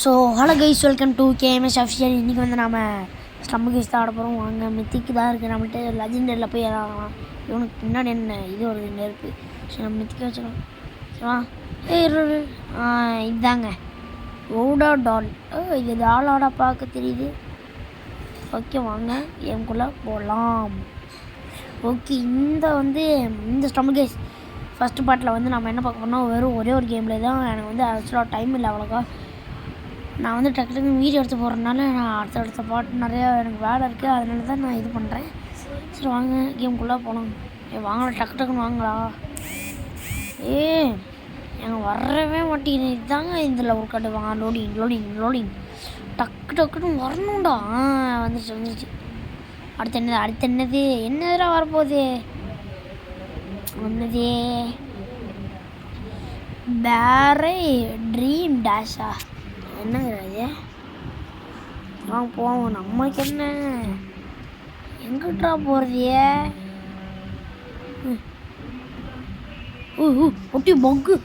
So hello guys, welcome to KMS official. இன்றைக்கி வந்து நம்ம ஸ்டம்பு கேஸ் தான் ஆட போகிறோம். வாங்க, மித்திக்கு தான் இருக்குது நம்மள்கிட்ட. லெஜெண்டரில் போய் இறங்கலாம். இவனுக்கு பின்னாடி என்ன இது ஒரு நெருப்பு. ஸோ நம்ம மித்திக்க வச்சுக்கலாம். இதுதாங்க ஓடா டால். இது டாலோட பார்க்க தெரியுது. ஓகே, வாங்க என்குள்ளே போகலாம். ஓகே, இந்த ஸ்டம்பு கேஸ் ஃபஸ்ட்டு பார்ட்டில் வந்து நம்ம என்ன பார்க்க போனோம், வெறும் ஒரே ஒரு கேமில் தான். எனக்கு வந்து ஆக்சுவலாக டைம் இல்லை அவ்வளோக்கா. நான் வந்து டக்கு வீடியோ எடுத்து போடுறதுனால நான் அடுத்த பாட்டு நிறையா எனக்கு வேலை இருக்குது. அதனால தான் நான் இது பண்ணுறேன். சரி வாங்க கேமுக்குள்ளே போகலாம். வாங்கலாம், டக்குன்னு வாங்களா. எங்கள் வரவே மாட்டேங்குது. இதுதாங்க இதில் ஒரு கட்டு. வாங்க, லோடிங் டக்குன்னு வரணும்டா. வந்துருச்சு. அடுத்து என்னதுடா வரப்போகுது. ஒன்றுதே பேரை ட்ரீம் டேஷா என்னங்கிறது. வாங்க போவோம். நம்மளுக்கு என்ன, எங்கிட்டா போகிறதையே. ஒட்டி பக்கு.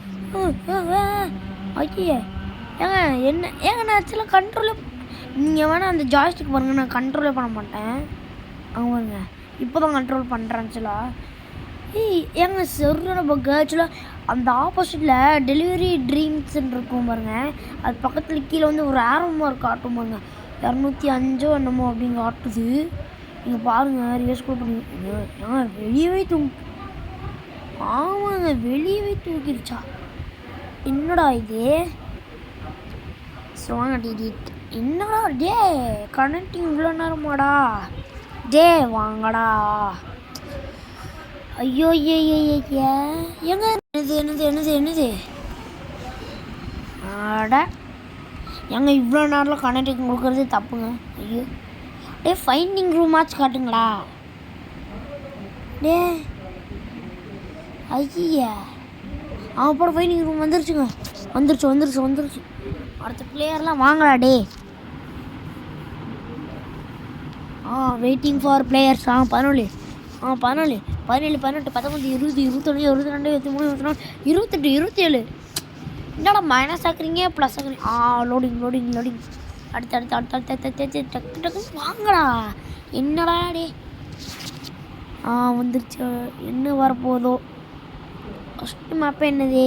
ஓகே ஏங்க நான் ஆக்சுவலாக கண்ட்ரோலே, நீங்கள் வேணால் அந்த ஜாய்ஸ்டிக் பாருங்கள், நான் கண்ட்ரோலே பண்ண மாட்டேன். அவங்க இப்போ தான் கண்ட்ரோல் பண்ணுறேன் ஆக்சுவலாக. ஏங்க சரியான பக்கு. ஆக்சுவலாக அந்த ஆப்போசிட்டில் டெலிவரி ட்ரீம்ஸ்ன்னு இருக்கும் பாருங்கள். அது பக்கத்தில் கீழே வந்து ஒரு ஆரமாக இருக்குது, காட்டும் பாருங்க. 205 என்னமோ அப்படிங்க காட்டுது. நீங்கள் பாருங்கள், ரிவர்ஸ் கூட பண்ணி வெளியவே ஆமாங்க, வெளியவே தூக்கிடுச்சா. என்னடா இது. வாங்க என்னடா டே கனெக்டிங் இவ்வளோ நேரமாடா. டே வாங்கடா. ஐயோ எங்க என்னது ஆட எங்க இவ்வளோ நேரம் கனெக்டிங் கொடுக்குறது தப்புங்க. ஐயோ டே ஃபைண்டிங் ரூம் ஆச்சு காட்டுங்களா. டே ஐயா அவன் ஃபைண்டிங் ரூம் வந்துருச்சுங்க. வந்துருச்சு. அடுத்த பிளேயர்லாம் வாங்கடா. டே வெயிட்டிங் ஃபார் பிளேயர்ஸ். 14 17 18 19 20 21 22 23 24 28 27. என்னடா மைனஸ் ஆக்குறீங்க ப்ளஸ் ஆக்குறீங்க. லோடிங். அடுத்து டக்கு வாங்கடா. என்னடா டே. வந்துருச்சு. என்ன வரப்போதோ. ஃபஸ்ட்டு மேப்பு என்னது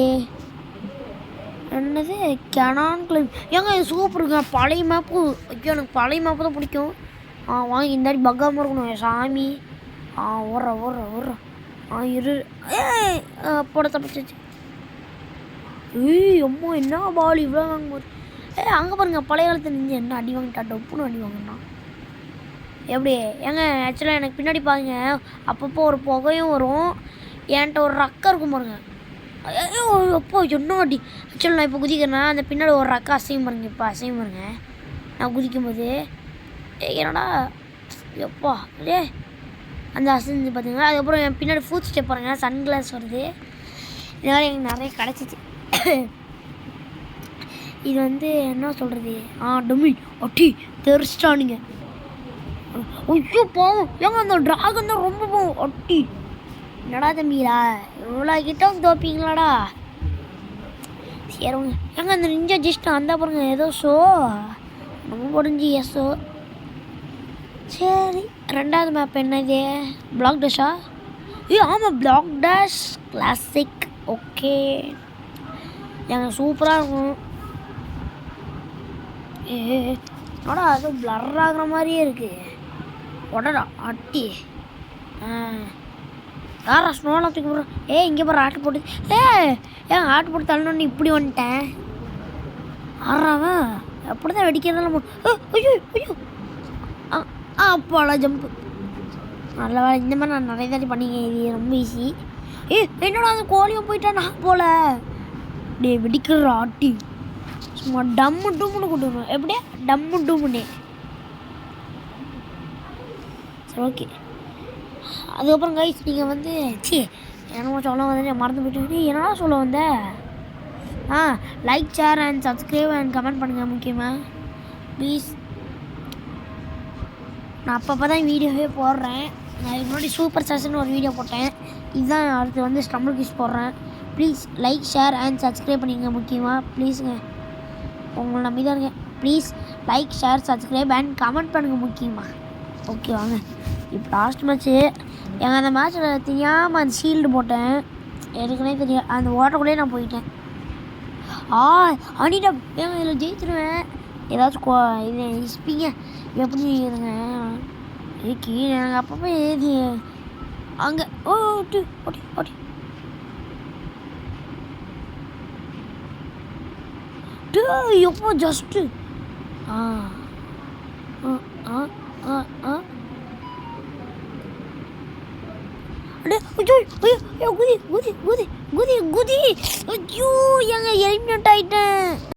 கெனான் கிளைம். ஏங்க இது சூப்பருங்க, பழைய மேப்பு. ஐயோ எனக்கு பழைய மேப்பு தான் பிடிக்கும். வாங்கி இந்த மாதிரி பக்காமல் இருக்கணும் சாமி. ஓடுற இரு. போட தப்பிச்சிச்சு. அம்மா என்ன பால் இவ்வளோ வாங்க போது. அங்கே பாருங்க, பழைய காலத்தில் நின்று என்ன அடி வாங்கிட்டா. டப்புன்னு அடி வாங்கினா எப்படி. ஏங்க ஆக்சுவலாக எனக்கு பின்னாடி பாருங்க, அப்பப்போ ஒரு புகையும் வரும். என்கிட்ட ஒரு ரக்கை இருக்கும் பாருங்க. அப்போ என்ன அடி. ஆக்சுவலாக நான் இப்போ குதிக்கிறேன்னா அந்த பின்னாடி ஒரு ரக்கை அசையும் பாருங்க. இப்போ அசையும் பாருங்க நான் குதிக்கும்போது. என்னடா எப்பா டே அந்த அசைஞ்சு பார்த்தீங்கன்னா. அதுக்கப்புறம் என் பின்னாடி ஃபுட் ஸ்டெப் பாருங்க, சன்கிளாஸ் வருது. இதனால் எனக்கு நிறைய கிடச்சிச்சு. இது வந்து என்ன சொல்கிறது, டொமி ஒட்டி தெரிச்சிட்டானுங்க. ஐயோ போவோம். ஏங்க அந்த ட்ராகன் தான் ரொம்ப போகும். ஒட்டி என்னடா தம்பிடா, இவ்வளோ கிட்ட வந்து தோப்பீங்களாடா. சரிங்க. ஏங்க அந்த நிஞ்சா ஜஸ்ட் அந்த பாருங்க ஏதோ ஷோ நம்ம முடிஞ்சு எஸ்ஸோ. சரி, ரெண்டாவது மேப் என்னது, பிளாக் டேஷா. ஆமாம், பிளாக் டேஷ் கிளாசிக். ஓகே எனக்கு சூப்பராக இருக்கும். என்னடா அது பிளர் ஆகிற மாதிரியே இருக்குது. உடடா அட்டி. யாரா ஸ்னோலாம் தூக்கி போடுறோம். இங்கே பாரு ஆட்டு போட்டு. ஏன் ஆட்டு போட்டு தள்ளணுன்னு இப்படி வந்துட்டேன். ஆடுறாவன் அப்படி தான் வெடிக்கிறதெல்லாம். ஐயோ அப்பாடா ஜம்ப்பு. நல்ல வேலை. இந்த மாதிரி நான் நிறைய தாட்டி பண்ணிக்கேன். இது ரொம்ப ஈஸி. என்னடா அந்த கோழியும் போயிட்டான் நான் போல. டே வெடிக்கிற ஆட்டி சும்மா டம்மு டூமுன்னு கூட்டுருவோம். எப்படியா டம்மு டூமுன்னே. சரி ஓகே. அதுக்கப்புறம் கைஸ் நீங்கள் வந்து என்னமோ சொல்ல வந்து மறந்து போயிட்டு. என்னடா சொல்ல வந்த. Like, share and subscribe and comment பண்ணுங்கள் முக்கியமாக ப்ளீஸ். நான் அப்பப்போ தான் வீடியோவே போடுறேன். நான் இதுக்கு முன்னாடி சூப்பர் செஷன் ஒரு வீடியோ போட்டேன். இதுதான் அடுத்து வந்து ஸ்டம்பிள் கிஸ் போடுறேன். Please like, share and subscribe பண்ணிங்க முக்கியமாக ப்ளீஸுங்க. உங்களை நம்பி தான் இருக்கேன். Please like share subscribe and comment பண்ணுங்கள் முக்கியமாக. ஓகே வாங்க இப்போ லாஸ்ட் மேட்ச்சு. எங்கள் அந்த மேட்ச்சில் தெரியாமல் அந்த ஷீல்டு போட்டேன். எனக்குனே தெரியும் அந்த ஓட்டக்குள்ளேயே நான் போயிட்டேன். அனிடா ஏங்க இதில் ஜெயிச்சிருவேன். ஏதாச்சும் இது இஸ்பிங்க எப்படி இருங்க கீழே எனக்கு அப்பப்போ ஏதி அங்கே ஓட்டி ஓட்டி ஓட்டி எப்போ ஜஸ்ட்டு குதி குதி குதி குதி குதி ஐயோ எங்க எலிமினேட் ஆயிட்டேன்.